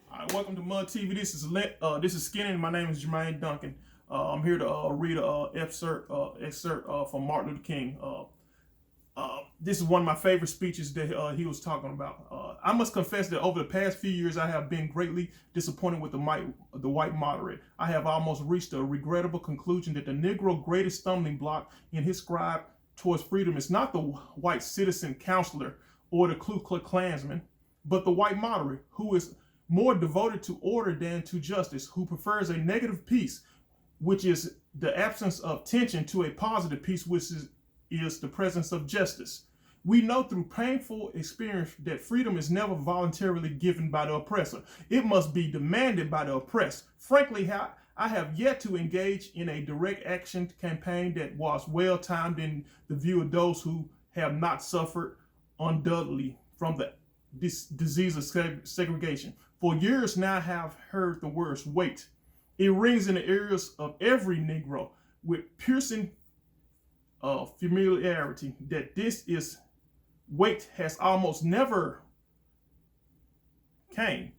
All right, welcome to M.U.D TV. This is Skinny, and my name is Jermaine Duncan. I'm here to read an excerpt from Martin Luther King. This is one of my favorite speeches that he was talking about. I must confess that over the past few years, I have been greatly disappointed with the white moderate. I have almost reached a regrettable conclusion that the Negro greatest stumbling block in his scribe towards freedom is not the white citizen counselor or the Ku Klux Klansman, but the white moderate who is more devoted to order than to justice, who prefers a negative peace, which is the absence of tension, to a positive peace, which is the presence of justice. We know through painful experience that freedom is never voluntarily given by the oppressor. It must be demanded by the oppressed. Frankly, I have yet to engage in a direct action campaign that was well timed in the view of those who have not suffered undoubtedly from this disease of segregation. For years now, I have heard the words "wait." It rings in the ears of every Negro with piercing familiarity that this is wait has almost never came.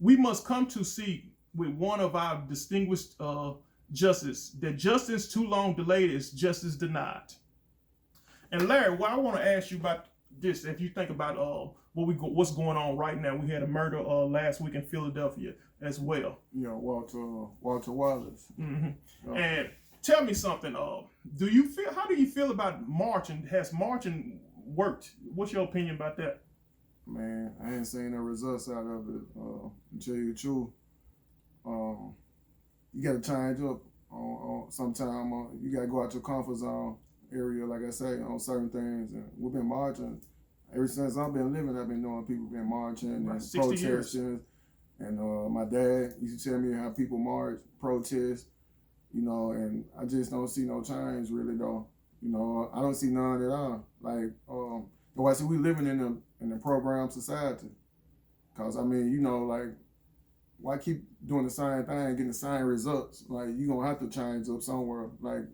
We must come to see with one of our distinguished justice that justice too long delayed is justice denied. And Larry, what I want to ask you about this, if you think about what's going on right now, we had a murder last week in Philadelphia as well. Yeah, Walter Wallace. Mm-hmm. And tell me something. How do you feel about marching? Has marching worked? What's your opinion about that? Man, I ain't seen the results out of it. To tell you the truth, you got to change up on sometime. You got to go out your comfort zone area, like I say, on certain things. And we've been marching ever since I've been living. I've been knowing people been marching and protesting. And my dad used to tell me how people march, protest, and I just don't see no change really though. I don't see none at all. Like, I see we living in a program society. Cause like, why keep doing the same thing, getting the same results? Like, you gonna have to change up somewhere. Like,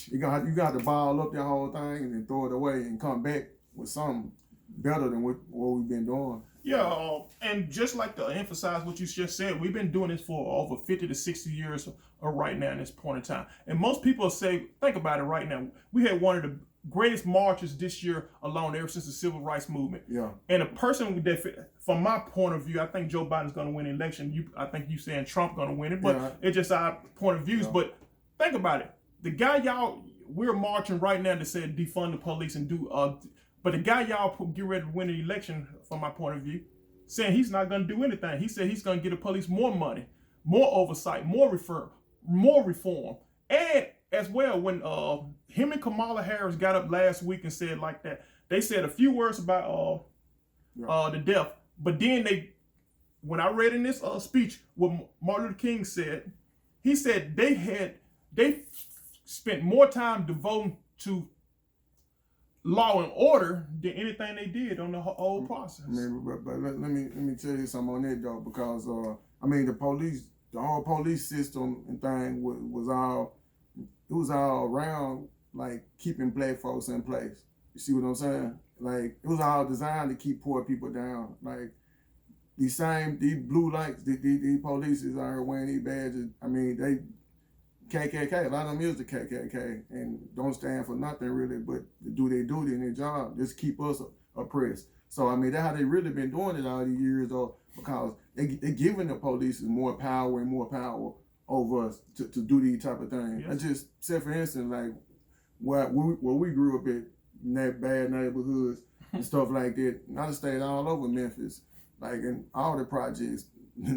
you got to ball up that whole thing and then throw it away and come back with something better than what we've been doing. Yeah, and just like to emphasize what you just said, we've been doing this for over 50 to 60 years right now in this point in time. And most people say, think about it right now. We had one of the greatest marches this year alone ever since the Civil Rights Movement. Yeah. And a person that, from my point of view, I think Joe Biden's going to win the election. I think you saying Trump going to win it, but it's just our point of views. Yeah. But think about it. The guy we're marching right now to say defund the police and do but the guy y'all get ready to win the election, from my point of view, saying he's not going to do anything. He said he's going to give the police more money, more oversight, more reform. And as well, when him and Kamala Harris got up last week and said like that, they said a few words about the death. But then when I read in this speech what Martin Luther King said, he said they spent more time devoting to law and order than anything they did on the whole process. But let me tell you something on that though, because the whole police system and thing was all around like keeping black folks in place. You see what I'm saying? Like, it was all designed to keep poor people down. Like, these blue lights, these police are wearing these badges. They KKK, a lot of them is the KKK and don't stand for nothing really but to do their duty and their job, just keep us oppressed. So that's how they really been doing it all these years though, because they giving the police more power and more power over us to do these type of things. Yes. I just said, for instance, like where we grew up in that bad neighborhoods and stuff like that, and I stayed all over Memphis, like in all the projects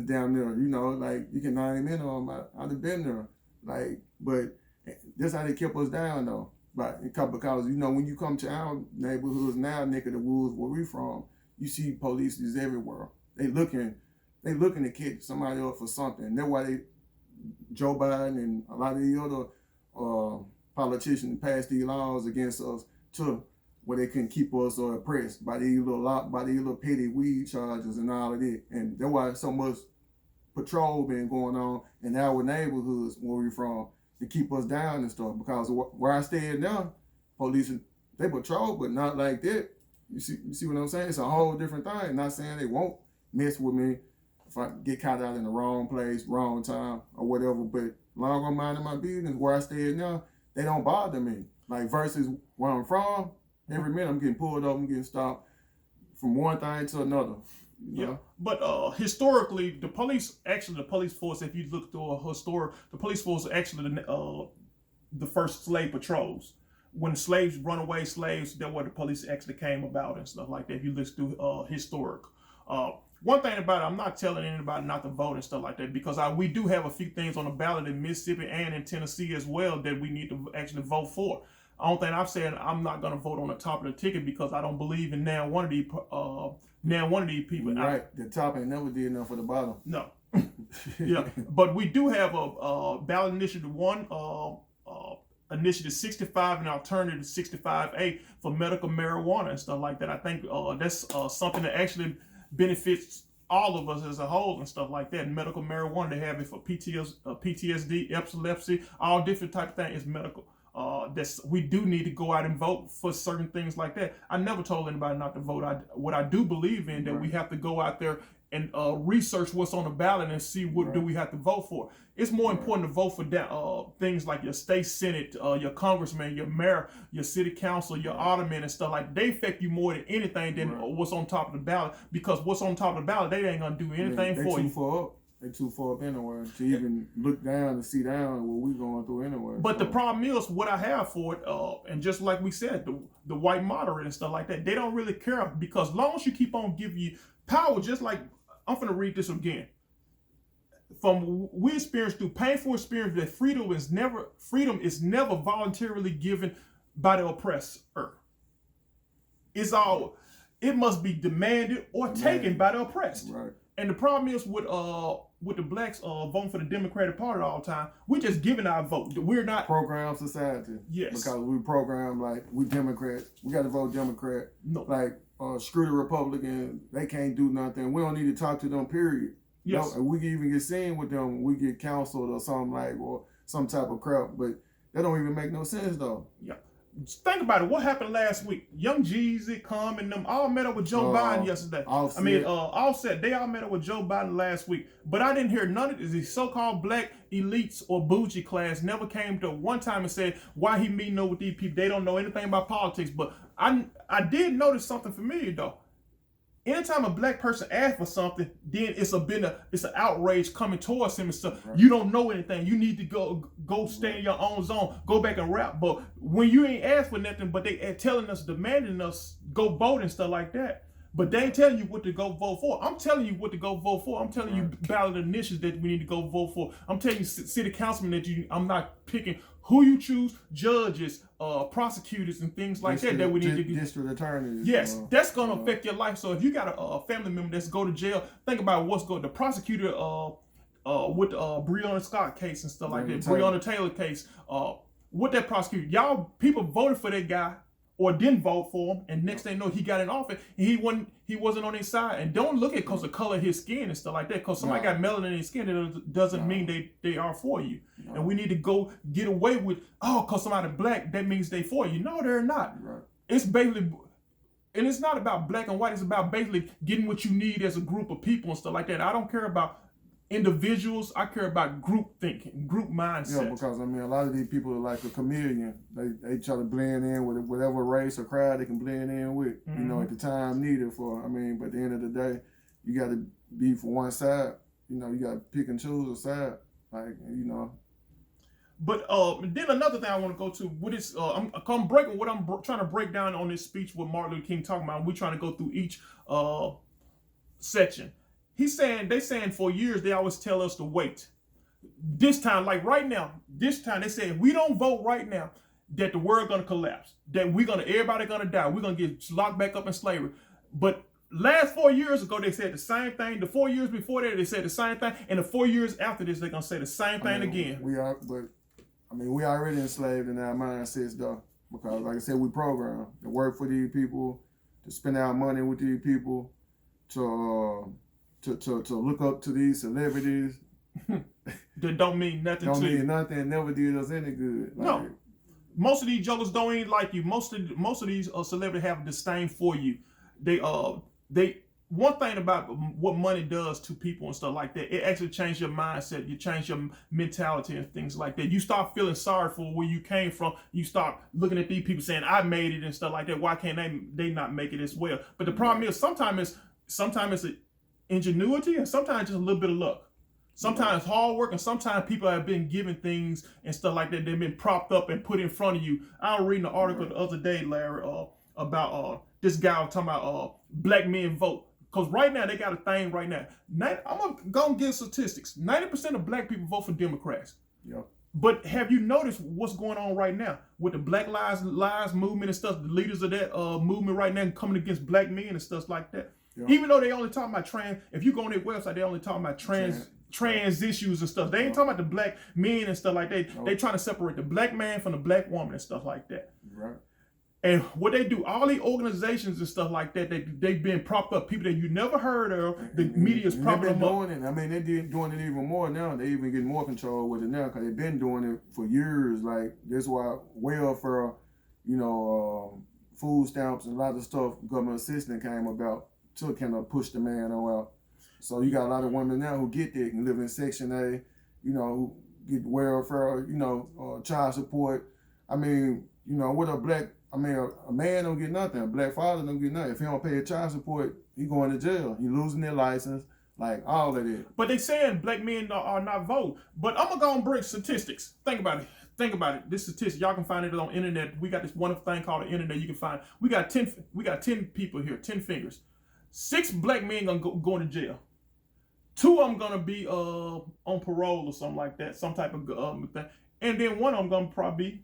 down there, like you can name in on them. I'd have been there. Like, but that's how they kept us down though. But because when you come to our neighborhoods now, neck of the woods where we from, you see police is everywhere. They looking to catch somebody up for something. That's why Joe Biden and a lot of the other politicians passed these laws against us too, where they can keep us oppressed by these little petty weed charges and all of that. And that's why so much patrol been going on in our neighborhoods where we from to keep us down and stuff. Because where I stay now, police, they patrol, but not like that. You see what I'm saying? It's a whole different thing. Not saying they won't mess with me, if I get caught out in the wrong place, wrong time, or whatever. But long I'm minding my business, where I stay at now, they don't bother me. Like versus where I'm from, every minute I'm getting pulled over, I'm getting stopped from one thing to another. You know? Yeah, but historically, the police force. If you look through the police force are actually the first slave patrols. When slaves, runaway slaves, that where the police actually came about and stuff like that. If you look through historic. One thing about it, I'm not telling anybody not to vote and stuff like that, because we do have a few things on the ballot in Mississippi and in Tennessee as well that we need to actually vote for. I don't think I've said I'm not going to vote on the top of the ticket because I don't believe in now one of these people. Right, the top ain't never did enough for the bottom. No. Yeah, but we do have a ballot initiative 1, initiative 65 and alternative 65A for medical marijuana and stuff like that. I think that's something that actually benefits all of us as a whole and stuff like that. Medical marijuana, they have it for PTSD, epilepsy, all different type of things. It's medical. We do need to go out and vote for certain things like that. I never told anybody not to vote. What I do believe in that we have to go out there and research what's on the ballot and see what do we have to vote for. It's more important to vote for things like your state senate, your congressman, your mayor, your city council, your alderman and stuff like that. They affect you more than anything than what's on top of the ballot, because what's on top of the ballot, they ain't gonna do anything for you. They too far up anyway to even look down and see down what we going through anyway. But the problem is, what I have for it, and just like we said, the white moderate and stuff like that, they don't really care, because long as you keep on giving you power, just like, I'm going to read this again. We experience through painful experience that freedom is never voluntarily given by the oppressor. It must be demanded or taken by the oppressed. Right. And the problem is with the blacks voting for the Democratic Party all the time, we're just giving our vote. We're not program society. Yes. Because we program like we Democrat. We got to vote Democrat. No. Like screw the Republican. They can't do nothing. We don't need to talk to them. Period. Yes. No, we can even get seen with them. We get counseled or something or some type of crap. But that don't even make no sense though. Yeah. Think about it. What happened last week? Young Jeezy, Come, and them all met up with Joe Biden yesterday. Offset. They all met up with Joe Biden last week. But I didn't hear none of these so-called black elites or bougie class never came to one time and said why he meeting up with these people. They don't know anything about politics. But I did notice something familiar though. Anytime a black person asks for something, then it's an outrage coming towards him and stuff. Right. You don't know anything. You need to go stay in your own zone. Go back and rap. But when you ain't asked for nothing, but they telling us, demanding us go vote and stuff like that. But they ain't telling you what to go vote for. I'm telling you what to go vote for. I'm telling you ballot initiatives that we need to go vote for. I'm telling you city councilmen that I'm not picking who you choose, judges, prosecutors, and things like that we need to get. District attorneys. Yes, that's going to affect your life. So if you got a family member that's go to jail, think about what's going. The prosecutor with the Breonna Scott case and stuff like that, Breonna Taylor case, with that prosecutor, y'all people voted for that guy or didn't vote for him, and next thing you know, he got in office and he wasn't on his side. And don't look at because of the color of his skin and stuff like that. Because somebody got melanin in his skin, it doesn't mean they are for you. No. And we need to go get away with, because somebody black, that means they for you. No, they're not. Right. It's basically, and it's not about black and white. It's about basically getting what you need as a group of people and stuff like that. I don't care about individuals. I care about group thinking, group mindset. Yeah, because I mean, a lot of these people are like a chameleon. They try to blend in with whatever race or crowd they can blend in with. Mm-hmm. You know, at the time needed for. I mean, but at the end of the day, you got to be for one side. You know, you got to pick and choose a side. Like, you know. But then another thing I want to go to with this, I'm breaking what I'm trying to break down on this speech with Martin Luther King talking about. We're trying to go through each section. They saying for years they always tell us to wait. This time, like right now, they say if we don't vote right now, that the world gonna collapse, that everybody gonna die, we're gonna get locked back up in slavery. But last 4 years ago, they said the same thing. The 4 years before that, they said the same thing, and the 4 years after this, they're gonna say the same thing again. We already enslaved in our mindsets though, because like I said, we program to work for these people, to spend our money with these people, to look up to these celebrities. That don't mean nothing don't mean nothing, never did us any good. Like, no. Most of these jokers don't even like you. Most of these celebrities have disdain for you. They one thing about what money does to people and stuff like that, it actually changes your mindset. You change your mentality and things like that. You start feeling sorry for where you came from. You start looking at these people saying, I made it and stuff like that. Why can't they not make it as well? But the problem is sometimes it's ingenuity and sometimes just a little bit of luck. Sometimes hard work, and sometimes people have been given things and stuff like that. They've been propped up and put in front of you. I was reading an article the other day, Larry, about this guy was talking about black men vote. Because right now, they got a thing right now. I'm going to go and give statistics. 90% of black people vote for Democrats. Yep. But have you noticed what's going on right now with the Black Lives movement and stuff? The leaders of that movement right now coming against black men and stuff like that. Yep. Even though they only talking about trans, if you go on their website, they only talking about trans issues and stuff. They ain't talking about the black men and stuff like that. They trying to separate the black man from the black woman and stuff like that. Right. And what they do, all these organizations and stuff like that, they've been propped up. People that you never heard of, the media's propping them up. It. I mean, they're doing it even more now. They even get more control with it now because they've been doing it for years. Like, that's why welfare, food stamps and a lot of stuff, government assistance came about to kind of push the man on out. So you got a lot of women now who get that and live in Section A, who get welfare, child support. I mean, with a man don't get nothing. A black father don't get nothing. If he don't pay a child support, he going to jail. He losing their license, like all of that. But they saying black men are not vote. But I'm gonna go and break statistics. Think about it. This statistic, y'all can find it on the internet. We got this wonderful thing called the internet. You can find. We got 10 people here, 10 fingers. 6 black men gonna go into jail. 2 of them gonna be on parole or something like that, some type of thing. And then 1 of them gonna probably be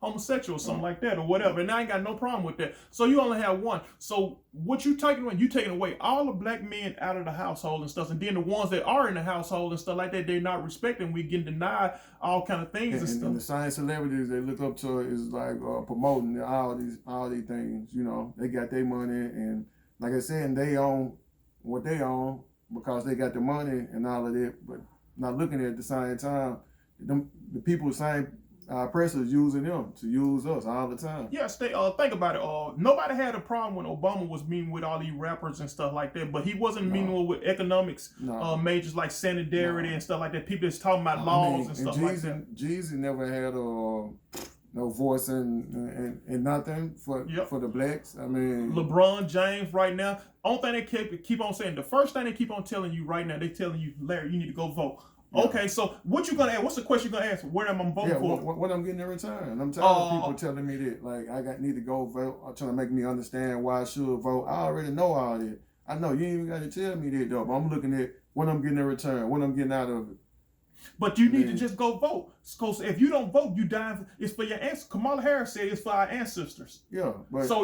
homosexual or something like that or whatever. And I ain't got no problem with that. So you only have 1. So what you taking away? You taking away all the black men out of the household and stuff. And then the ones that are in the household and stuff like that, they're not respecting. We getting denied all kind of things and stuff. And the science celebrities they look up to is like promoting all these things. They got their money, and like I said, they own what they own because they got the money and all of that. But not looking at the same time, the people same. Our oppressors using them to use us all the time. Yes, think about it. Nobody had a problem when Obama was meeting with all these rappers and stuff like that, but he wasn't meeting with economics majors like solidarity and stuff like that. People that's talking about laws and stuff like that. Jeezy never had no voice and nothing for the blacks. I mean, LeBron James right now. Only thing they keep on saying, the first thing they keep on telling you right now, they telling you, Larry, you need to go vote. Yeah. Okay, so what you gonna ask? What's the question you gonna ask? Where am I voting for? What I'm getting in return. I'm tired of people telling me that, like, need to go vote, or trying to make me understand why I should vote. I already know all that. I know you ain't even got to tell me that though. But I'm looking at what I'm getting in return, what I'm getting out of it. But you need to just go vote. Because if you don't vote, you die. It's for your ancestors. Kamala Harris said it's for our ancestors. Yeah. But so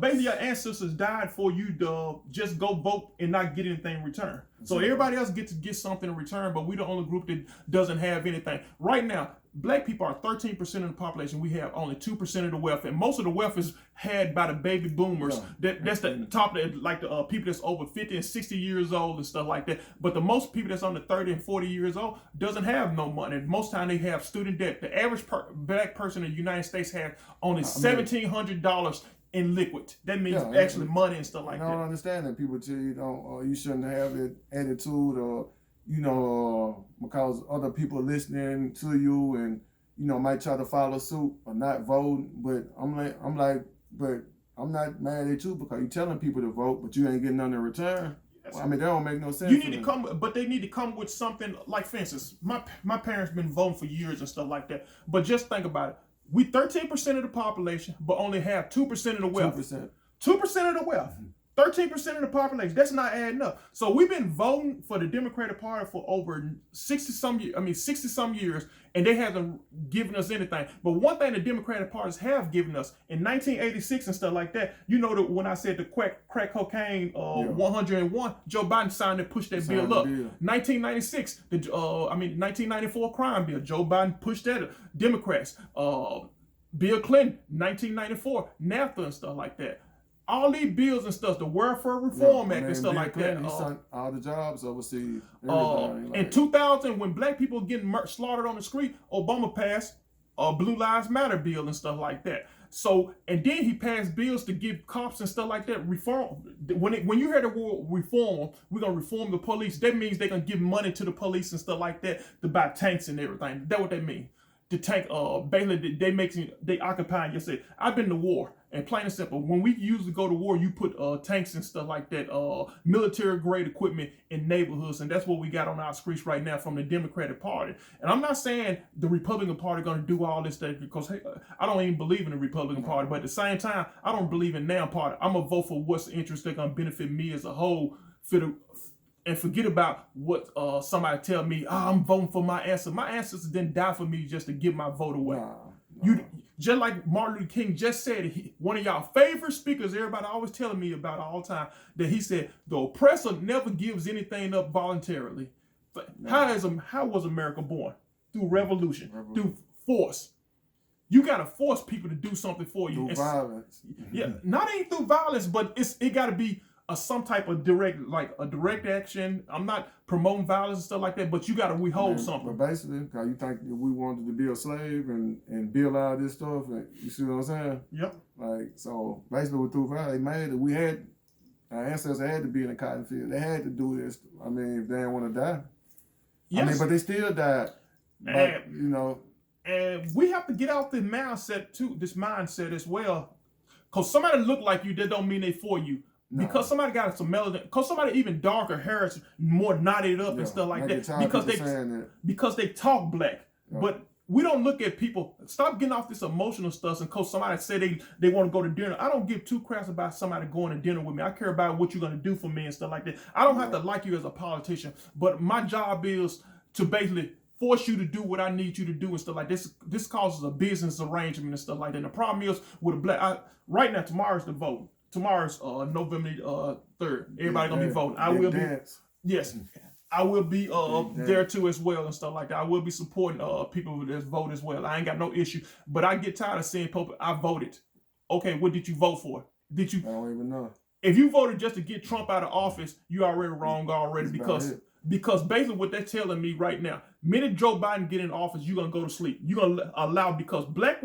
basically your ancestors died for you to just go vote and not get anything in return. So everybody else gets to get something in return, but we're the only group that doesn't have anything. Right now, black people are 13% of the population. We have only 2% of the wealth, and most of the wealth is had by the baby boomers. That's the top, like the people that's over 50 and 60 years old and stuff like that. But the most people that's under 30 and 40 years old doesn't have no money. Most time they have student debt. The average black person in the United States has only $1,700 in liquid. That means actually money and stuff like that. I don't understand that people tell you you shouldn't have that attitude or because other people listening to you and might try to follow suit or not vote. But but I'm not mad at you because you're telling people to vote, but you ain't getting nothing in return. Well, I mean, that don't make no sense. You need to come, but they need to come with something like, for instance, my parents been voting for years and stuff like that. But just think about it. We 13% of the population, but only have 2% of the wealth. 2% of the wealth. 13% of the population. That's not adding up. So we've been voting for the Democratic Party for over 60 some years, and they haven't given us anything. But one thing the Democratic parties have given us in 1986 and stuff like that, that when I said the crack cocaine 101, Joe Biden signed and pushed that bill up. 1996, 1994 crime bill, Joe Biden pushed that. Democrats, Bill Clinton, 1994, NAFTA and stuff like that. All these bills and stuff, the Welfare Reform Act and stuff Bill like Clinton, that. He sent all the jobs overseas. In 2000, when black people getting slaughtered on the street, Obama passed a Blue Lives Matter bill and stuff like that. So, and then he passed bills to give cops and stuff like that reform. When you hear the word reform, we're gonna reform the police. That means they're gonna give money to the police and stuff like that to buy tanks and everything. That's what they mean. The tank, basically, they occupying your city. I've been to war, and plain and simple, when we usually go to war, you put tanks and stuff like that, military grade equipment in neighborhoods, and that's what we got on our streets right now from the Democratic Party. And I'm not saying the Republican Party going to do all this stuff because hey, I don't even believe in the Republican Party, but at the same time, I don't believe in their party. I'm gonna vote for what's the interest that's gonna benefit me as a whole. And forget about what somebody tell me, I'm voting for my ancestors. My ancestors didn't die for me just to give my vote away. You just like Martin Luther King just said, one of y'all favorite speakers, everybody always telling me about all the time, that he said, the oppressor never gives anything up voluntarily. How was America born? Through revolution, through force. You gotta force people to do something for you. Through violence. Yeah, not even through violence, but it gotta be some type of direct action. I'm not promoting violence and stuff like that, but you got to withhold something. But basically, because you think that we wanted to be a slave and build all this stuff, and you see what I'm saying? Yep. Like, so basically, through violence, they made it. We had, our ancestors had to be in the cotton field. They had to do this. I mean, if they didn't want to die. Yes. I mean, but they still died. But, you know. And we have to get out this mindset as well. Because somebody look like you, that don't mean they for you. No. Because somebody got some melanin, because somebody even darker hair is more knotted up and stuff like that. Because they talk black. Yeah. But we don't look at people. Stop getting off this emotional stuff. And because somebody say they want to go to dinner, I don't give two craps about somebody going to dinner with me. I care about what you're going to do for me and stuff like that. I don't have to like you as a politician, but my job is to basically force you to do what I need you to do and stuff like this. This causes a business arrangement and stuff like that. And the problem is with a black. Right now, tomorrow's the vote. Tomorrow's November 3rd. Everybody gonna be voting. I will be. Yes, I will be there too as well and stuff like that. I will be supporting people with this vote as well. I ain't got no issue, but I get tired of seeing people. I voted. Okay, what did you vote for? Did you? I don't even know. If you voted just to get Trump out of office, you already wrong already because basically what they're telling me right now, minute Joe Biden get in office, you're gonna go to sleep. You're gonna allow because black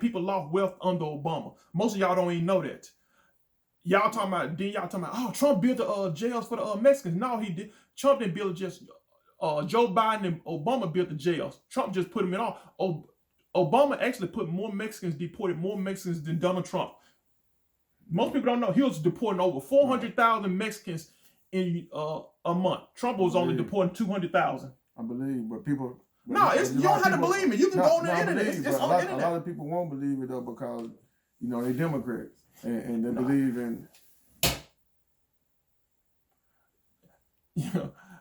people lost wealth under Obama. Most of y'all don't even know that. Y'all talking about, oh, Trump built the jails for the Mexicans. No, he did. Trump didn't build just, Joe Biden and Obama built the jails. Trump just put them in all. Obama actually deported more Mexicans than Donald Trump. Most people don't know. He was deporting over 400,000 Mexicans in a month. Trump was only deporting 200,000. I believe, but people... No, you don't have to believe me. You can go on the internet. It's on the internet. A lot of people won't believe it, though, because, you know, they're Democrats. And they believe in,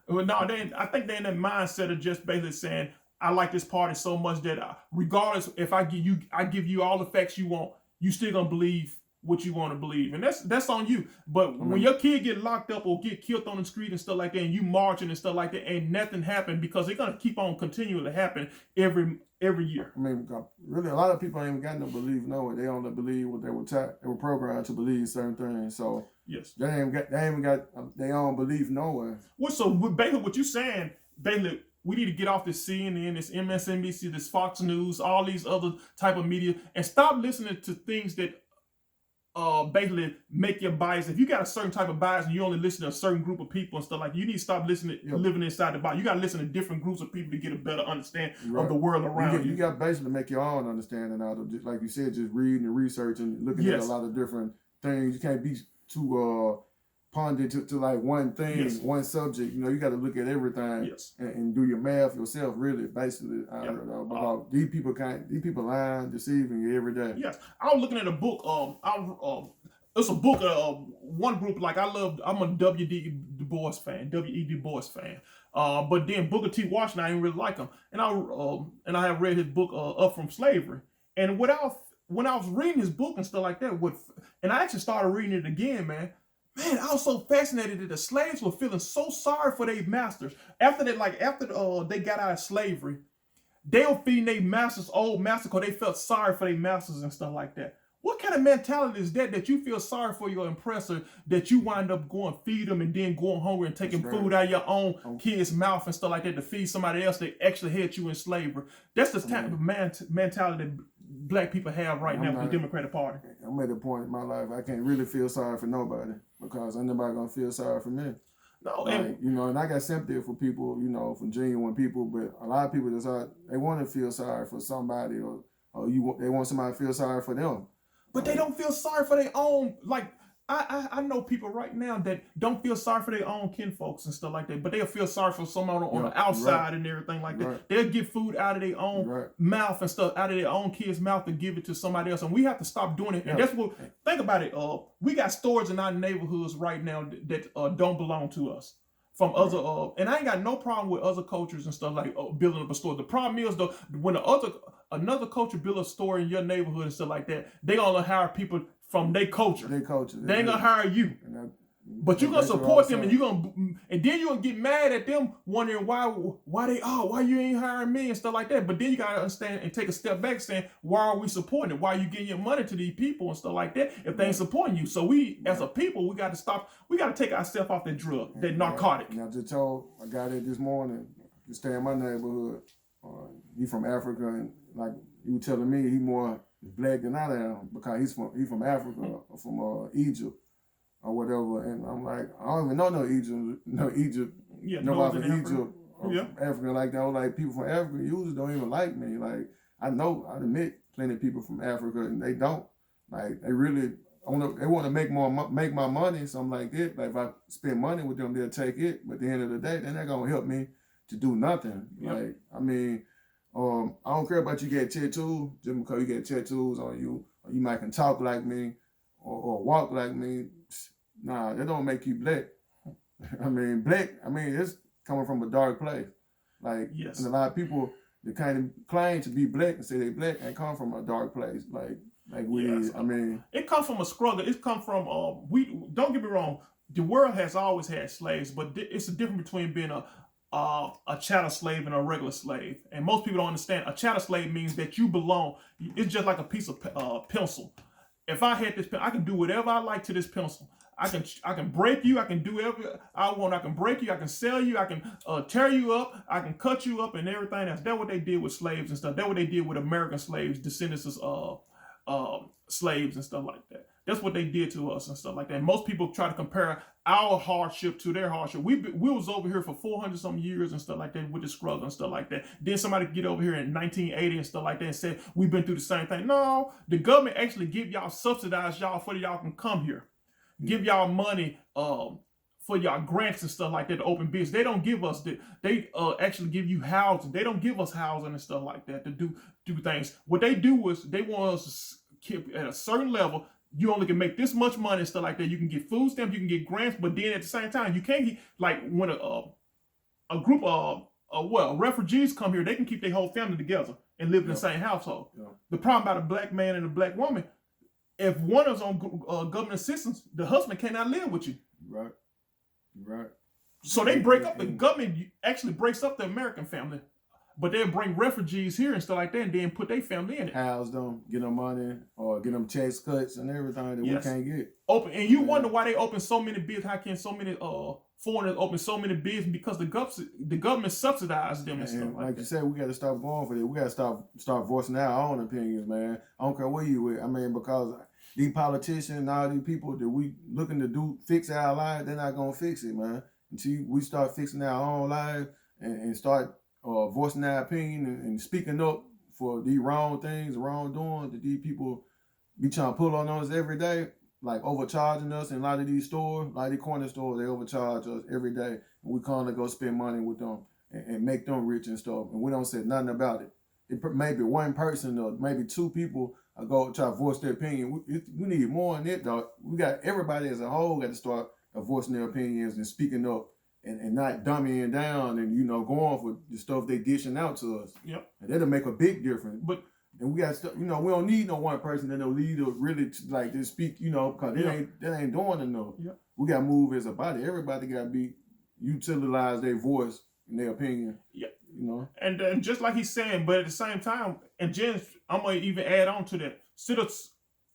well, no, I think they're in that mindset of just basically saying, I like this party so much that regardless if I give you all the facts you want, you still gonna believe what you want to believe, and that's on you. But when your kid get locked up or get killed on the street and stuff like that, and you marching and stuff like that, ain't nothing happen because they're gonna keep on continuing to happen every year. I mean, really, a lot of people ain't even got no belief. No, they only believe what they were programmed to believe certain things. So yes, they ain't even got their own belief nowhere. Well, so basically, what you saying, basically, we need to get off this CNN, this MSNBC, this Fox News, all these other type of media, and stop listening to things that basically make your bias. If you got a certain type of bias and you only listen to a certain group of people and stuff like that, you need to stop listening, living inside the box. You got to listen to different groups of people to get a better understanding of the world around you. You got basically make your own understanding out of, just like you said, just reading and researching, looking at a lot of different things. You can't be too ponded to like one thing, one subject. You know, you got to look at everything and do your math yourself. Really, basically, because these people lying, deceiving you every day. Yes, I was looking at a book. It's a book. One group I'm a W.E. Du Bois fan. But then Booker T. Washington, I didn't really like him, and I have read his book Up From Slavery, and when I was reading his book and stuff like that, and I actually started reading it again, man, I was so fascinated that the slaves were feeling so sorry for their masters. After they got out of slavery, they were feeding their masters, old masters, because they felt sorry for their masters and stuff like that. What kind of mentality is that you feel sorry for your oppressor, that you wind up going feed them and then going hungry and taking food out of your own kid's mouth and stuff like that to feed somebody else that actually had you in slavery? That's the type of mentality black people have right now with the Democratic Party. I'm at a point in my life I can't really feel sorry for nobody because ain't nobody gonna feel sorry for me. No, like, you know, and I got sympathy for people, you know, for genuine people, but a lot of people they want to feel sorry for somebody, or they want somebody to feel sorry for them. But they don't feel sorry for their own. Like I know people right now that don't feel sorry for their own kinfolks and stuff like that, but they'll feel sorry for someone on the outside and everything like that. They'll get food out of their own mouth and stuff, out of their own kids' mouth, and give it to somebody else. And we have to stop doing it. And that's what, think about it. We got stores in our neighborhoods right now that don't belong to us. From other, and I ain't got no problem with other cultures and stuff like building up a store. The problem is though, when another culture build a store in your neighborhood and stuff like that, they gonna hire people from their culture. They ain't gonna hire you. But you're gonna support them, and then you're gonna get mad at them, wondering why you ain't hiring me and stuff like that. But then you gotta understand and take a step back, saying, why are we supporting it? Why are you getting your money to these people and stuff like that if they ain't supporting you? So we, as a people, we gotta stop. We gotta take ourselves off that drug, that narcotic. And I just told a guy that this morning to stay in my neighborhood. He from Africa, and like he was telling me, he more black than I am because he's from Africa, from Egypt. Or whatever, and I'm like, I don't even know no Egypt, nobody from Egypt, or from Africa like that. I was like, people from Africa usually don't even like me. Like, I admit plenty of people from Africa, and they don't. Like, they really, they want to make my money, something like that. Like, if I spend money with them, they'll take it. But at the end of the day, they're not gonna help me to do nothing. Like, I mean, I don't care about you get tattoos just because you get tattoos on you, or you might can talk like me, or walk like me. Nah, that don't make you black. I mean, black, it's coming from a dark place. Like, and a lot of people that kind of claim to be black and say they black and come from a dark place. Like it comes from a struggle. It comes from, don't get me wrong, the world has always had slaves, but it's a difference between being a chattel slave and a regular slave. And most people don't understand. A chattel slave means that you belong. It's just like a piece of pencil. If I had this pen, I can do whatever I like to this pencil. I can break you. I can do whatever I want. I can break you. I can sell you. I can tear you up. I can cut you up and everything else. That's what they did with slaves and stuff. That's what they did with American slaves, descendants of slaves and stuff like that. That's what they did to us and stuff like that. And most people try to compare our hardship to their hardship. We was over here for 400 some years and stuff like that with the struggle and stuff like that. Then somebody get over here in 1980 and stuff like that and say we've been through the same thing. No, the government actually give y'all, subsidize y'all for y'all can come here. Give y'all money for y'all grants and stuff like that to open business. They don't give us that. They actually give you housing. They don't give us housing and stuff like that to do things. What they do is they want us to keep at a certain level. You only can make this much money and stuff like that. You can get food stamps, you can get grants, but then at the same time, you can't get, like when a group of refugees come here, they can keep their whole family together and live in the same household. The problem about a black man and a black woman, if one is on government assistance, the husband cannot live with you. Right. So they break up. The government actually breaks up the American family, but they'll bring refugees here and stuff like that, and then put their family in it. House them, get them money, or get them tax cuts and everything that we can't get. Open, and you wonder why they open so many businesses. How can so many foreigners open so many businesses? Because the government subsidizes them and stuff like that. You said, we got to stop going for that. We got to start voicing our own opinions, man. I don't care where you with. Because these politicians and all these people that we looking to fix our lives, they're not gonna fix it, man. Until we start fixing our own lives and start voicing our opinion and speaking up for these wrong things, wrongdoing that these people be trying to pull on us every day, like overcharging us in a lot of these stores, like the corner stores, they overcharge us every day, and we come to go spend money with them and make them rich and stuff, and we don't say nothing about it. Maybe one person or maybe two people go try to voice their opinion. We need more than that, dog. We got everybody as a whole got to start voicing their opinions and speaking up and not dummying down and going for the stuff they dishing out to us. And that'll make a big difference. And we got stuff. We don't need no one person that no leader really to speak. Because that ain't doing enough. We got to move as a body. Everybody got to utilize their voice and their opinion. And just like he's saying, but at the same time, and Jen, I'm gonna even add on to that.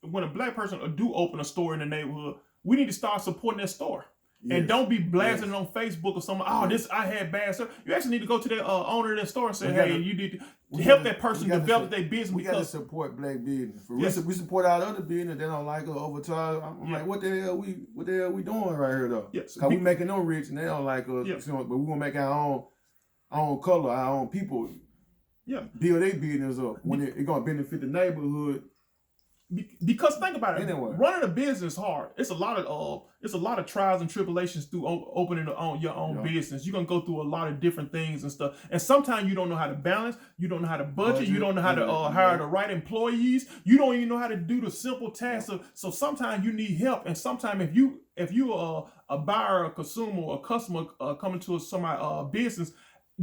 When a black person do open a store in the neighborhood, we need to start supporting that store. And don't be blasting it on Facebook or something. Oh, this I had bad service. You actually need to go to the owner of that store and say, hey, you need to help that person develop their business. We got to support black business. We support our other business. They don't like us over time. I'm like, what the hell we doing right here though? Yes. Cause we making them rich and they don't like us. Yes. But we gonna make our own color, our own people. Yeah. Build their business up when it gonna benefit the neighborhood. Because think about it, anyway. Running a business is hard. It's a lot of trials and tribulations through opening your own business. You're gonna go through a lot of different things and stuff. And sometimes you don't know how to balance. You don't know how to budget. You don't know how to hire the right employees. You don't even know how to do the simple tasks. So sometimes you need help. And sometimes if you are a buyer, a consumer, or a customer coming to somebody's business,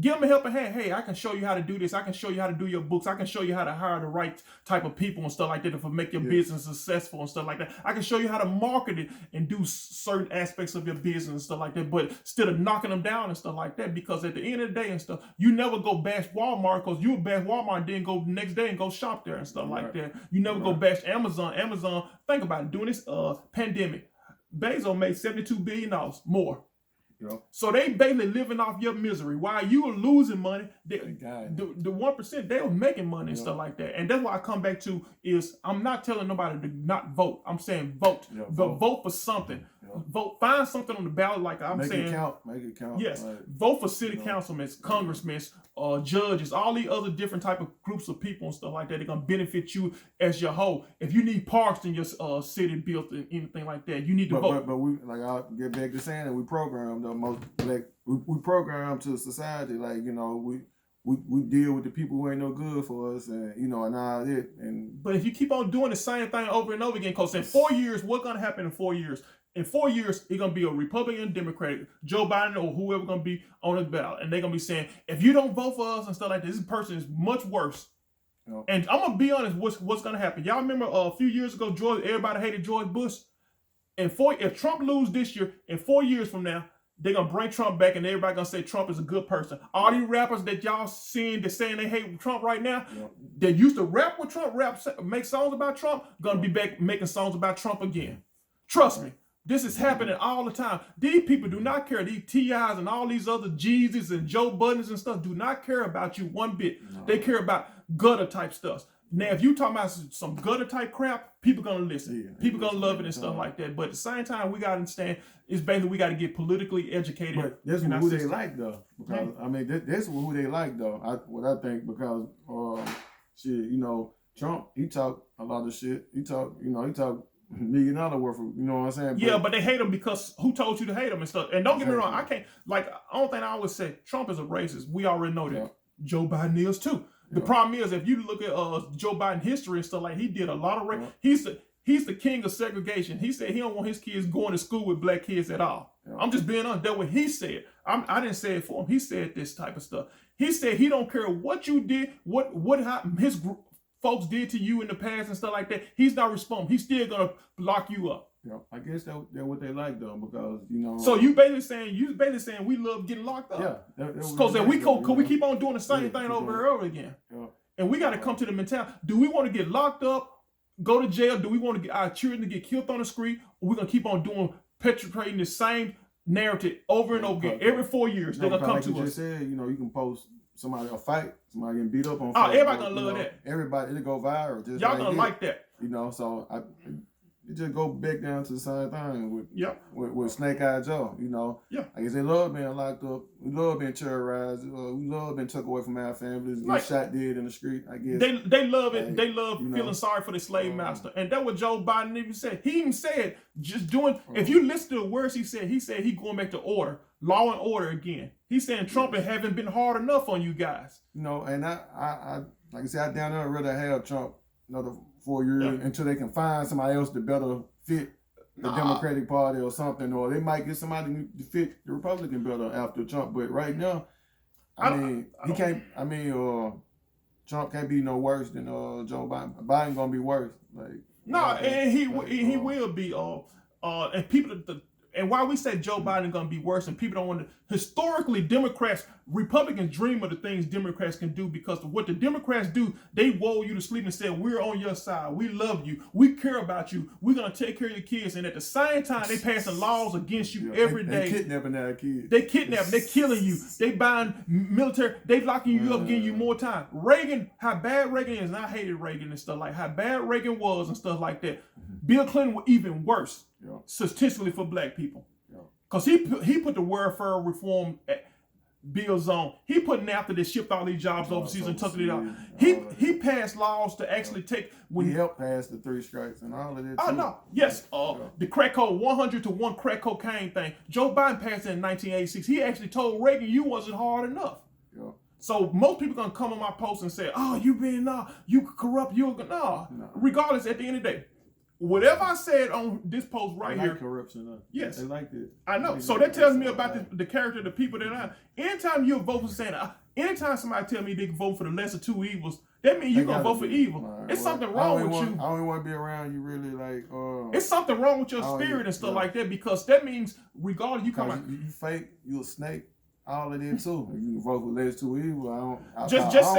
give them a helping hand. Hey, I can show you how to do this. I can show you how to do your books. I can show you how to hire the right type of people and stuff like that to make your business successful and stuff like that. I can show you how to market it and do certain aspects of your business and stuff like that. But instead of knocking them down and stuff like that, because at the end of the day and stuff, you never go bash Walmart because you would bash Walmart and then go the next day and go shop there and stuff like that. You never go bash Amazon. Amazon, think about it, during this pandemic, Bezos made $72 billion more. So they basically living off your misery. While you were losing money, the 1%, they were making money and stuff like that. And that's why I come back to is I'm not telling nobody to not vote. I'm saying vote. Vote for something. Vote. Find something on the ballot like I'm saying. Make it count. Yes. Vote for city councilmen, congressmen, judges, all these other different type of groups of people and stuff like that. They're gonna benefit you as your whole. If you need parks in your city built and anything like that, you need to vote. But we I'll get back to saying that we program the most black. We program to society we deal with the people who ain't no good for us and all that. But if you keep on doing the same thing over and over again, because in 4 years, what's gonna happen in 4 years? In 4 years, it's going to be a Republican and Democratic, Joe Biden or whoever going to be on the ballot. And they're going to be saying, if you don't vote for us and stuff like this person is much worse. And I'm going to be honest, what's going to happen. Y'all remember a few years ago, everybody hated George Bush? If Trump loses this year, in 4 years from now, they're going to bring Trump back and everybody going to say Trump is a good person. All these rappers that y'all seeing that saying they hate Trump right now, that used to rap with Trump, make songs about Trump, going to be back making songs about Trump again. Trust me. This is happening all the time. These people do not care. These T.I.s and all these other Jeezys and Joe Buttons and stuff do not care about you one bit. They care about gutter type stuff. Now, if you talking about some gutter type crap, people gonna listen. People gonna love it and stuff like that. But at the same time, we gotta understand it's basically we gotta get politically educated. But that's who they like though. Because that's who they like though. What I think because Trump, he talk a lot of shit. He talk $1 million worth of, you know what I'm saying? Yeah, but they hate him because who told you to hate him and stuff? And don't get me wrong, I can't, only thing I always say, Trump is a racist. We already know that. Joe Biden is too. The problem is, if you look at Joe Biden history and stuff, he did a lot of rape. He's the king of segregation. He said he don't want his kids going to school with black kids at all. I'm just being honest. That's what he said. I didn't say it for him. He said this type of stuff. He said he don't care what you did, what his group folks did to you in the past and stuff like that. He's not responding. He's still gonna lock you up. I guess that's what they like though, because So you basically saying we love getting locked up. Yeah, because we keep on doing the same thing over and over again. And we got to come to the mentality: do we want to get locked up, go to jail? Do we want to get our children to get killed on the street? Or we gonna keep on perpetrating the same narrative over and over again? Every 4 years they're gonna come to us. You just said, you can post somebody a fight, somebody getting beat up on. Everybody gonna love that. Everybody, it'll go viral. Y'all gonna like that. So it just go back down to the same thing with Snake Eye Joe. I guess they love being locked up. We love being terrorized. We love being took away from our families. Get shot dead in the street. I guess they love it. They love feeling sorry for the slave master, and that's what Joe Biden even said. He even said just doing. If you listen to the words he said he going back to order, law and order again. He's saying Trump haven't been hard enough on you guys. And I like I said, I down there rather have Trump another 4 years until they can find somebody else to better fit the Democratic Party or something, or they might get somebody to fit the Republican better after Trump. But right now, Trump can't be no worse than Joe Biden. Biden gonna be worse. And he will be. And people, and why we say Joe Biden gonna be worse, and people don't want to. Historically, Republicans dream of the things Democrats can do, because what the Democrats do, they woe you to sleep and say, we're on your side, we love you, we care about you, we're gonna take care of your kids, and at the same time, they passing laws against you every day. They kidnapping our kids. They kidnapping, they killing you, they buying military, they locking you up, giving you more time. Reagan, how bad Reagan is, and I hated Reagan and stuff like how bad Reagan was and stuff like that. Bill Clinton was even worse, statistically for black people, because he put the welfare reform bills on. He put after they shipped all these jobs overseas and took it out. He passed laws to actually take he helped pass the 3 strikes and all of that. Oh no, yes, the crack code 100 to 1 crack cocaine thing. Joe Biden passed it in 1986. He actually told Reagan you wasn't hard enough. So most people gonna come on my post and say, "Oh, you corrupt, Regardless, at the end of the day, whatever I said on this post here, corruption. Yes, they like it. I know. So that tells me about the character of the people that I. Anytime you vote for saying, anytime somebody tell me they can vote for the lesser 2 evils, that means you gonna vote for evil. It's something wrong with you. I don't want to be around you. Really, like. It's something wrong with your spirit and stuff like that, because that means regardless you come out. You fake. You a snake. All of them too. You vote for less too evil. I don't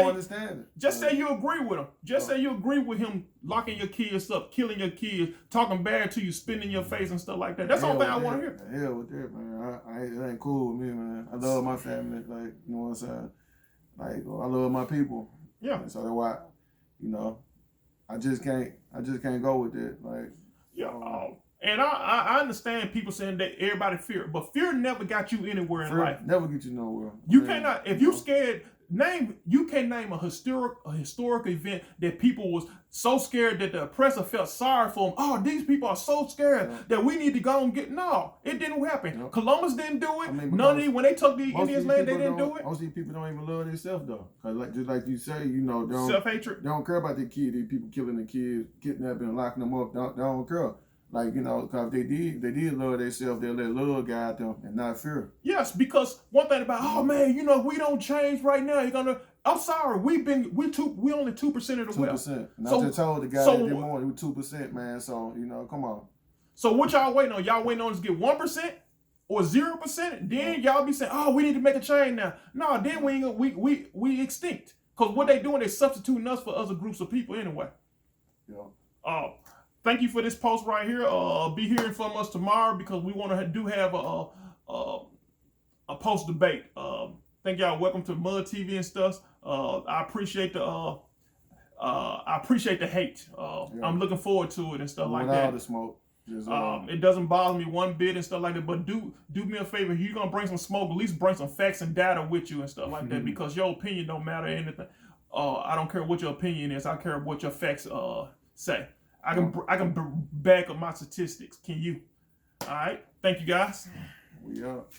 understand it. Just say you agree with him. Just say you agree with him locking your kids up, killing your kids, talking bad to you, spitting in your face and stuff like that. That's the only thing I want to hear. Hell with that, man. It ain't cool with me, man. I love my family, like, you know what I'm saying? Like, I love my people. Yeah. And so that's why, I just can't go with it. Like, and I understand people saying that everybody fear, but fear never got you anywhere in life. Never get you nowhere. You cannot, if you scared, you can't name a historic event that people was so scared that the oppressor felt sorry for them. Oh, these people are so scared that we need to go and get. No, it didn't happen. Columbus didn't do it. None of these, when they took the Indians land, they didn't do it. Most of these people don't even love themselves though. Cause just like you say, self-hatred. They don't care about their kids. These people killing the kids, kidnapping, and locking them up. They don't care. Like, because they did love themselves, they'll let love guide them and not fear. Yes, because one thing about, oh man, we don't change right now. I'm sorry, we only 2% of the wealth. 2%. And I just told the guy that did more, he was 2%, man. So, come on. So what y'all waiting on? Y'all waiting on us to get 1% or 0%? Then y'all be saying, oh, we need to make a change now. No, then we extinct. Because what they doing, they substituting us for other groups of people anyway. Thank you for this post right here. Be hearing from us tomorrow, because we want to have a post debate. Thank y'all. Welcome to M.U.D TV and stuff. I appreciate the hate. I'm looking forward to it and stuff like that. All the smoke. It doesn't bother me one bit and stuff like that. But do me a favor. If you're gonna bring some smoke, at least bring some facts and data with you and stuff like that, because your opinion don't matter anything. I don't care what your opinion is. I care what your facts say. I can back up my statistics. Can you? All right. Thank you, guys. We up.